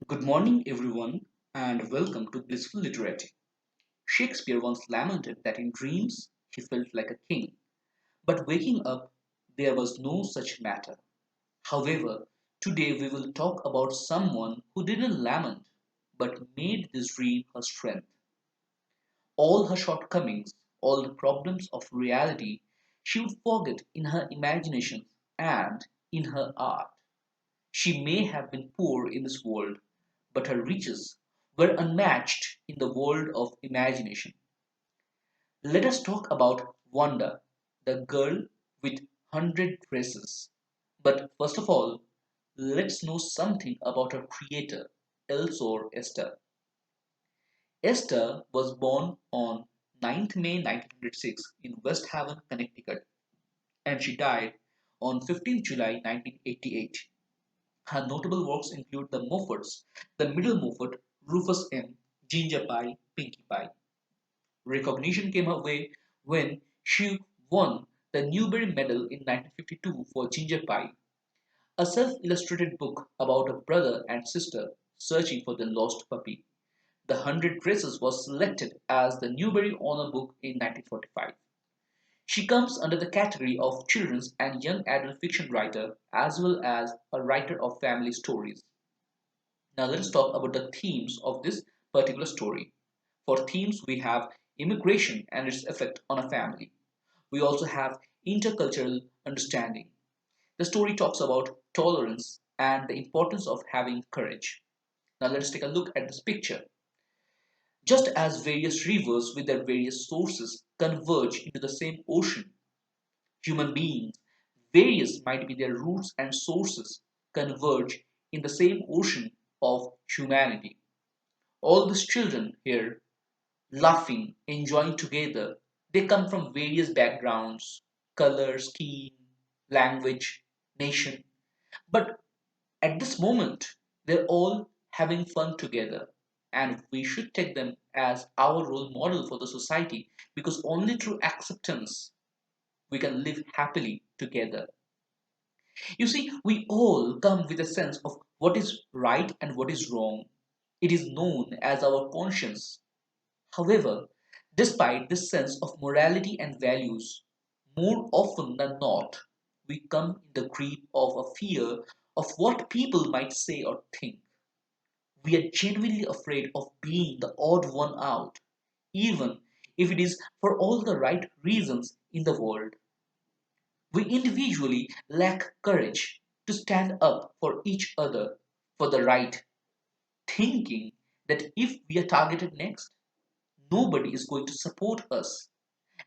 Good morning, everyone, and welcome to Blissful Literati. Shakespeare once lamented that in dreams he felt like a king, but waking up there was no such matter. However, today we will talk about someone who didn't lament but made this dream her strength. All her shortcomings, all the problems of reality, she would forget in her imagination and in her art. She may have been poor in this world, but her riches were unmatched in the world of imagination. Let us talk about Wanda, the girl with 100 dresses. But first of all, let's know something about her creator, Elsor Esther. Esther was born on 9th May 1906 in West Haven, Connecticut, and she died on 15th July 1988. Her notable works include The Moffats, The Middle Moffat, Rufus M., Ginger Pie, Pinkie Pie. Recognition came her way when she won the Newbery Medal in 1952 for Ginger Pie, a self-illustrated book about a brother and sister searching for their lost puppy. The 100 Dresses was selected as the Newbery Honor Book in 1945. She comes under the category of children's and young adult fiction writer as well as a writer of family stories. Now let us talk about the themes of this particular story. For themes, we have immigration and its effect on a family. We also have intercultural understanding. The story talks about tolerance and the importance of having courage. Now let us take a look at this picture. Just as various rivers with their various sources converge into the same ocean, human beings, various might be their roots and sources, converge in the same ocean of humanity. All these children here laughing, enjoying together. They come from various backgrounds, color, skin, language, nation. But at this moment, they're all having fun together. And we should take them as our role model for the society because only through acceptance we can live happily together. You see, we all come with a sense of what is right and what is wrong. It is known as our conscience. However, despite this sense of morality and values, more often than not, we come in the grip of a fear of what people might say or think. We are genuinely afraid of being the odd one out, even if it is for all the right reasons in the world. We individually lack courage to stand up for each other, for the right, thinking that if we are targeted next, nobody is going to support us.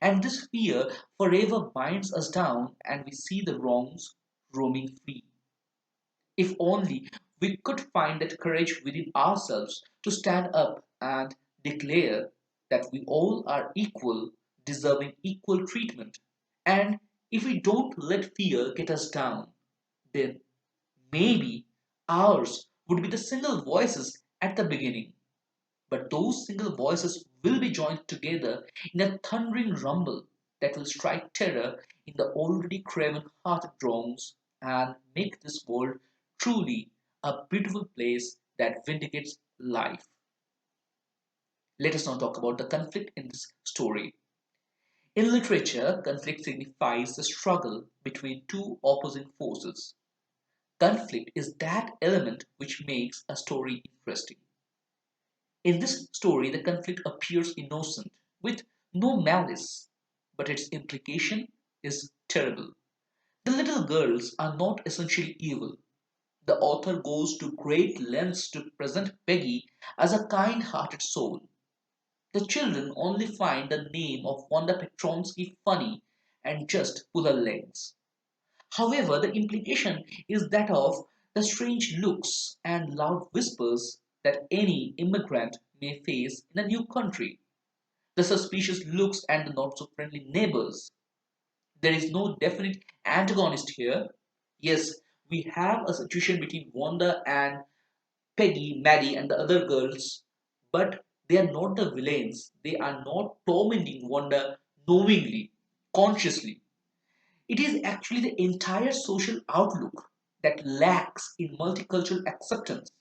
And this fear forever binds us down and we see the wrongs roaming free. If only we could find that courage within ourselves to stand up and declare that we all are equal, deserving equal treatment. And if we don't let fear get us down, then maybe ours would be the single voices at the beginning. But those single voices will be joined together in a thundering rumble that will strike terror in the already craven hearted drones and make this world truly a beautiful place that vindicates life. Let us now talk about the conflict in this story. In literature, conflict signifies the struggle between two opposing forces. Conflict is that element which makes a story interesting. In this story, the conflict appears innocent, with no malice, but its implication is terrible. The little girls are not essentially evil. The author goes to great lengths to present Peggy as a kind hearted soul. The children only find the name of Wanda Petronsky funny and just pull her legs. However, the implication is that of the strange looks and loud whispers that any immigrant may face in a new country, the suspicious looks and the not so friendly neighbors. There is no definite antagonist here. Yes, we have a situation between Wanda and Peggy, Maddie, and the other girls, but they are not the villains. They are not tormenting Wanda knowingly, consciously. It is actually the entire social outlook that lacks in multicultural acceptance.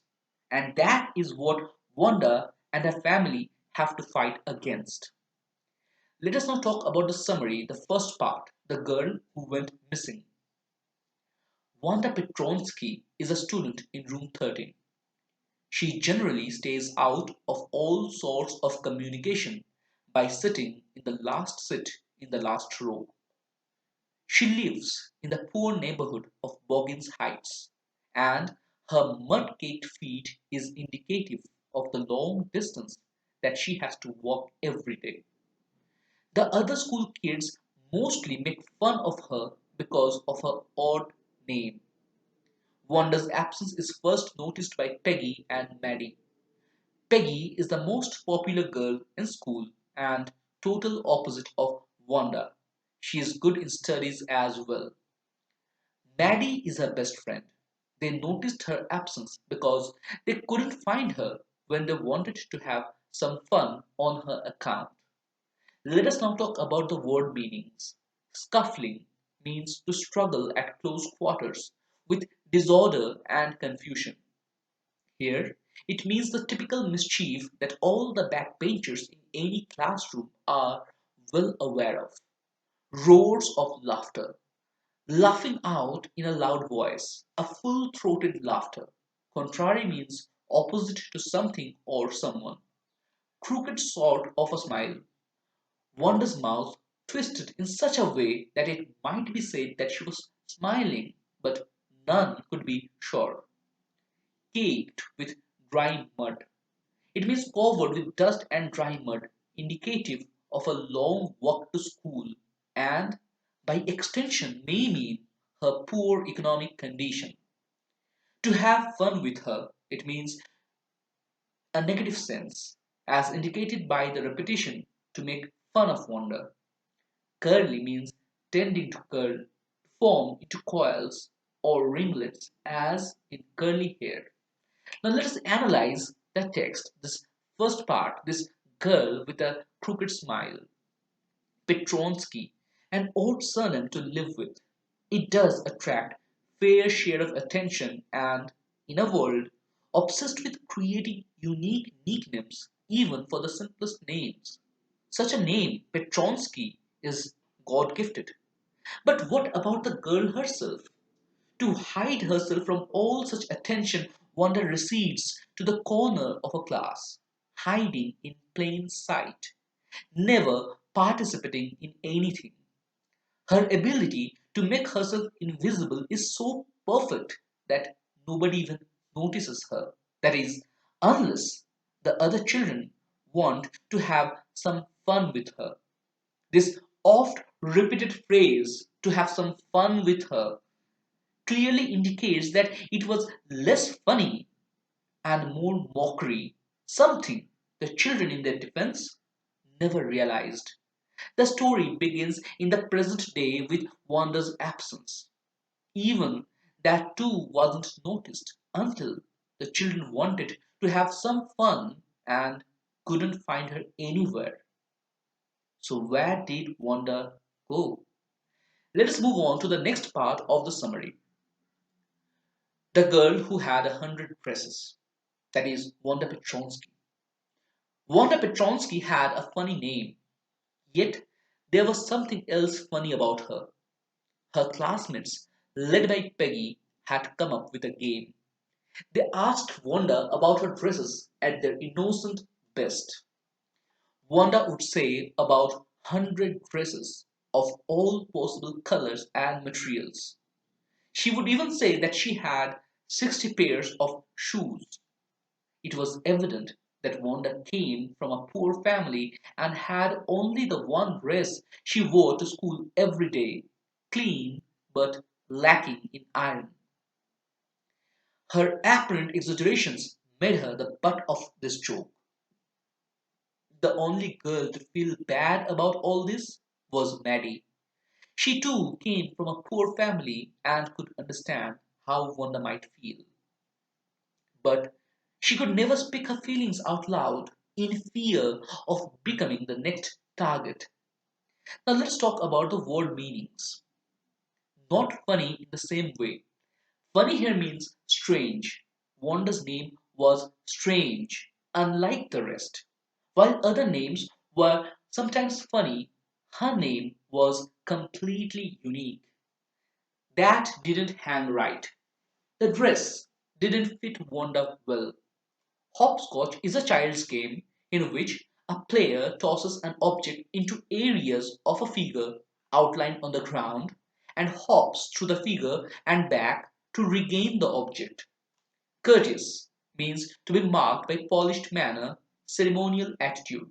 And that is what Wanda and her family have to fight against. Let us now talk about the summary, the first part, the girl who went missing. Wanda Petronsky is a student in room 13. She generally stays out of all sorts of communication by sitting in the last seat in the last row. She lives in the poor neighborhood of Boggins Heights, and her mud caked feet is indicative of the long distance that she has to walk every day. The other school kids mostly make fun of her because of her odd name. Wanda's absence is first noticed by Peggy and Maddie. Peggy is the most popular girl in school and total opposite of Wanda. She is good in studies as well. Maddie is her best friend. They noticed her absence because they couldn't find her when they wanted to have some fun on her account. Let us now talk about the word meanings. Scuffling means to struggle at close quarters with disorder and confusion. Here, it means the typical mischief that all the backbenchers in any classroom are well aware of. Roars of laughter, laughing out in a loud voice, a full throated laughter. Contrary means opposite to something or someone. Crooked sort of a smile. Wanda's mouth twisted in such a way that it might be said that she was smiling, but none could be sure. Caked with dry mud. It means covered with dust and dry mud, indicative of a long walk to school, and by extension may mean her poor economic condition. To have fun with her, it means a negative sense, as indicated by the repetition to make fun of Wanda. Curly means tending to curl, form into coils or ringlets, as in curly hair. Now let us analyze the text, this first part, this girl with a crooked smile, Petronsky, an odd surname to live with. It does attract fair share of attention and, in a world obsessed with creating unique nicknames even for the simplest names. Such a name, Petronsky, is God gifted. But what about the girl herself? To hide herself from all such attention, Wanda recedes to the corner of a class, hiding in plain sight, never participating in anything. Her ability to make herself invisible is so perfect that nobody even notices her. That is, unless the other children want to have some fun with her. This oft repeated phrase, to have some fun with her, clearly indicates that it was less funny and more mockery, something the children in their defense never realized. The story begins in the present day with Wanda's absence. Even that too wasn't noticed until the children wanted to have some fun and couldn't find her anywhere. So, where did Wanda go? Let us move on to the next part of the summary. The girl who had 100 dresses. That is Wanda Petronsky. Wanda Petronsky had a funny name, yet there was something else funny about her. Her classmates, led by Peggy, had come up with a game. They asked Wanda about her dresses at their innocent best. Wanda would say about 100 dresses of all possible colors and materials. She would even say that she had 60 pairs of shoes. It was evident that Wanda came from a poor family and had only the one dress she wore to school every day, clean but lacking in iron. Her apparent exaggerations made her the butt of this joke. The only girl to feel bad about all this was Maddie. She too came from a poor family and could understand how Wanda might feel. But she could never speak her feelings out loud in fear of becoming the next target. Now let's talk about the word meanings. Not funny in the same way. Funny here means strange. Wanda's name was strange, unlike the rest. While other names were sometimes funny, her name was completely unique. That didn't hang right. The dress didn't fit Wanda well. Hopscotch is a child's game in which a player tosses an object into areas of a figure outlined on the ground and hops through the figure and back to regain the object. Courteous means to be marked by polished manner, ceremonial attitude.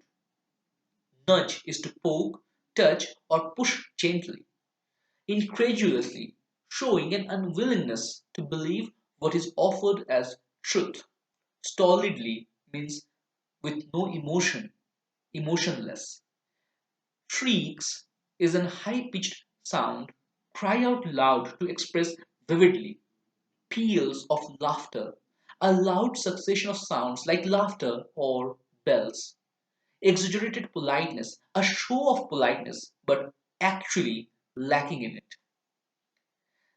Nudge is to poke, touch, or push gently, incredulously, showing an unwillingness to believe what is offered as truth. Stolidly means with no emotion, emotionless. Shrieks is an high pitched sound, cry out loud to express vividly. Peals of laughter, a loud succession of sounds like laughter or bells. Exaggerated politeness, a show of politeness, but actually lacking in it.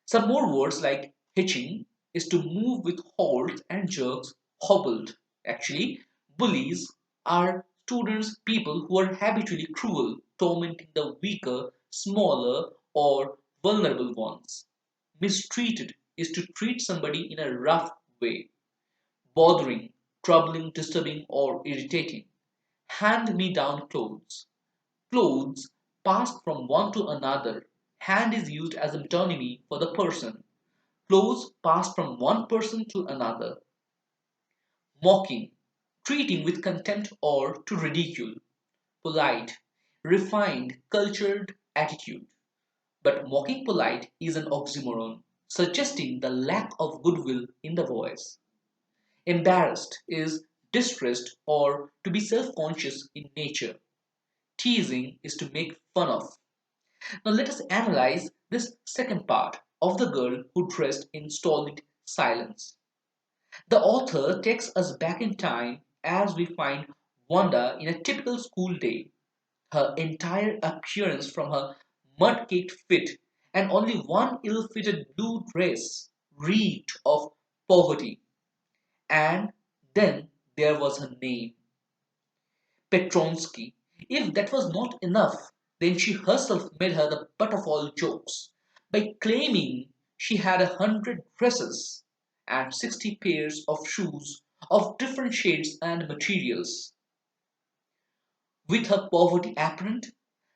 Some more words like hitching is to move with halts and jerks, hobbled. Actually, bullies are students, people who are habitually cruel, tormenting the weaker, smaller, or vulnerable ones. Mistreated is to treat somebody in a rough way, bothering, troubling, disturbing, or irritating. Hand me down clothes. Clothes passed from one to another. Hand is used as a metonymy for the person. Clothes passed from one person to another. Mocking, treating with contempt or to ridicule. Polite, refined, cultured attitude. But mocking polite is an oxymoron, suggesting the lack of goodwill in the voice. Embarrassed is distressed or to be self conscious in nature. Teasing is to make fun of. Now let us analyze this second part of the girl who dressed in stolid silence. The author takes us back in time as we find Wanda in a typical school day. Her entire appearance, from her mud caked fit and only one ill fitted blue dress, reeked of poverty. And then there was her name, Petronsky. If that was not enough, then she herself made her the butt of all jokes by claiming she had 100 dresses and 60 pairs of shoes of different shades and materials. With her poverty apparent,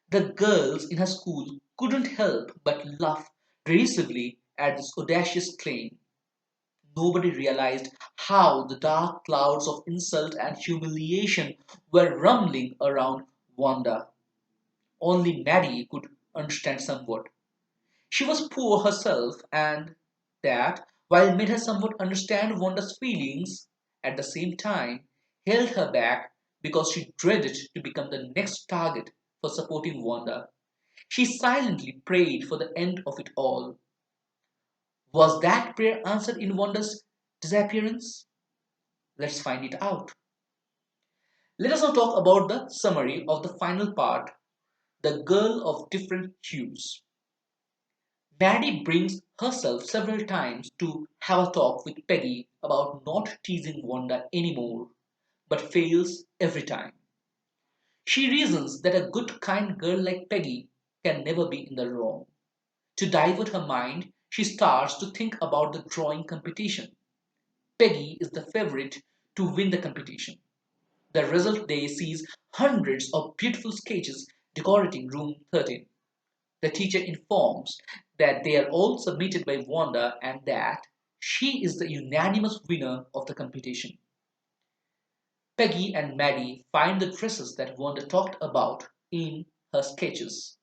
the girls in her school couldn't help but laugh derisively at this audacious claim. Nobody realized how the dark clouds of insult and humiliation were rumbling around Wanda. Only Maddie could understand somewhat. She was poor herself, and that, while made her somewhat understand Wanda's feelings, at the same time held her back because she dreaded to become the next target for supporting Wanda. She silently prayed for the end of it all. Was that prayer answered in Wanda's disappearance? Let's find it out. Let us now talk about the summary of the final part, the girl of different hues. Maddie brings herself several times to have a talk with Peggy about not teasing Wanda anymore, but fails every time. She reasons that a good, kind girl like Peggy can never be in the wrong. To divert her mind, she starts to think about the drawing competition. Peggy is the favorite to win the competition. The result day sees hundreds of beautiful sketches decorating room 13. The teacher informs that they are all submitted by Wanda and that she is the unanimous winner of the competition. Peggy and Maddie find the dresses that Wanda talked about in her sketches.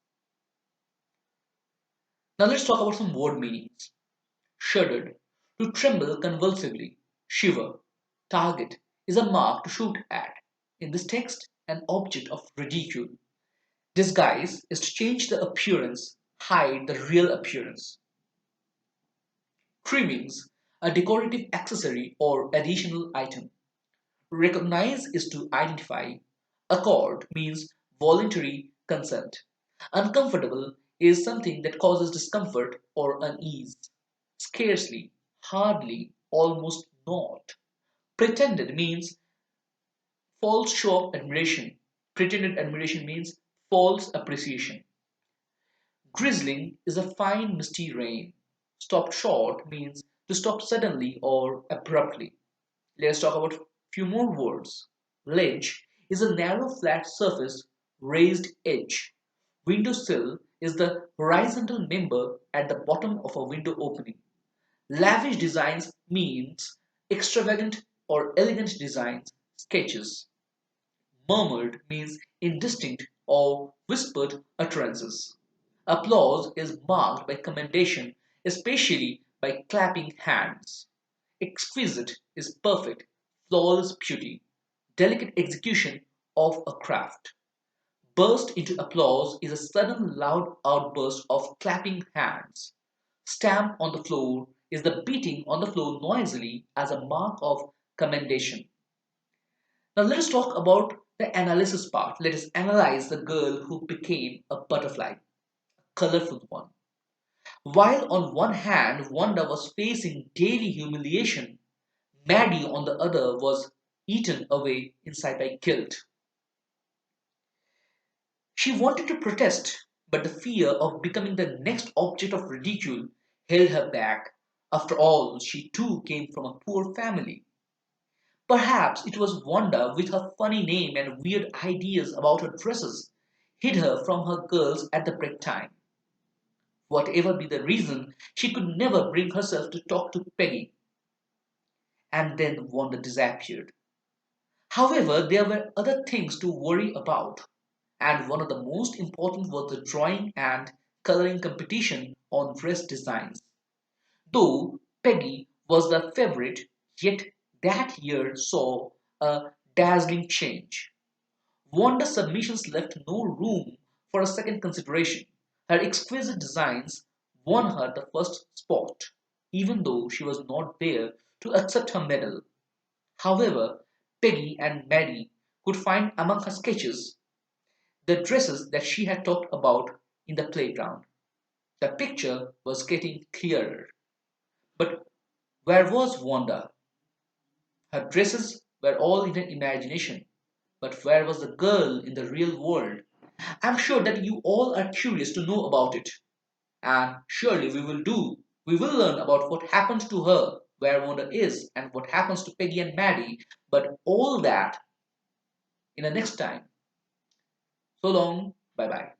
Now let's talk about some word meanings. Shuddered, to tremble convulsively, shiver. Target is a mark to shoot at. In this text, an object of ridicule. Disguise is to change the appearance, hide the real appearance. Trimmings, a decorative accessory or additional item. Recognize is to identify. Accord means voluntary consent. Uncomfortable is something that causes discomfort or unease. Scarcely, hardly, almost not. Pretended means false show of admiration. Pretended admiration means false appreciation. Drizzling is a fine misty rain. Stopped short means to stop suddenly or abruptly. Let's talk about a few more words. Ledge is a narrow flat surface, raised edge. Windowsill is the horizontal member at the bottom of a window opening. Lavish designs means extravagant or elegant designs, sketches. Murmured means indistinct or whispered utterances. Applause is marked by commendation, especially by clapping hands. Exquisite is perfect, flawless beauty, delicate execution of a craft. Burst into applause is a sudden loud outburst of clapping hands. Stamp on the floor is the beating on the floor noisily as a mark of commendation. Now let us talk about the analysis part. Let us analyze the girl who became a butterfly, a colorful one. While on one hand Wanda was facing daily humiliation, Maddie on the other was eaten away inside by guilt. She wanted to protest, but the fear of becoming the next object of ridicule held her back. After all, she too came from a poor family. Perhaps it was Wanda, with her funny name and weird ideas about her dresses, hid her from her girls at the break time. Whatever be the reason, she could never bring herself to talk to Peggy. And then Wanda disappeared. However, there were other things to worry about, and one of the most important was the drawing and coloring competition on dress designs. Though Peggy was the favorite, yet that year saw a dazzling change. Wanda's submissions left no room for a second consideration. Her exquisite designs won her the first spot, even though she was not there to accept her medal. However, Peggy and Maddie could find among her sketches the dresses that she had talked about in the playground. The picture was getting clearer. But where was Wanda? Her dresses were all in her imagination. But where was the girl in the real world? I'm sure that you all are curious to know about it. And surely we will do. We will learn about what happened to her, where Wanda is, and what happens to Peggy and Maddie. But all that in the next time. So long. Bye bye.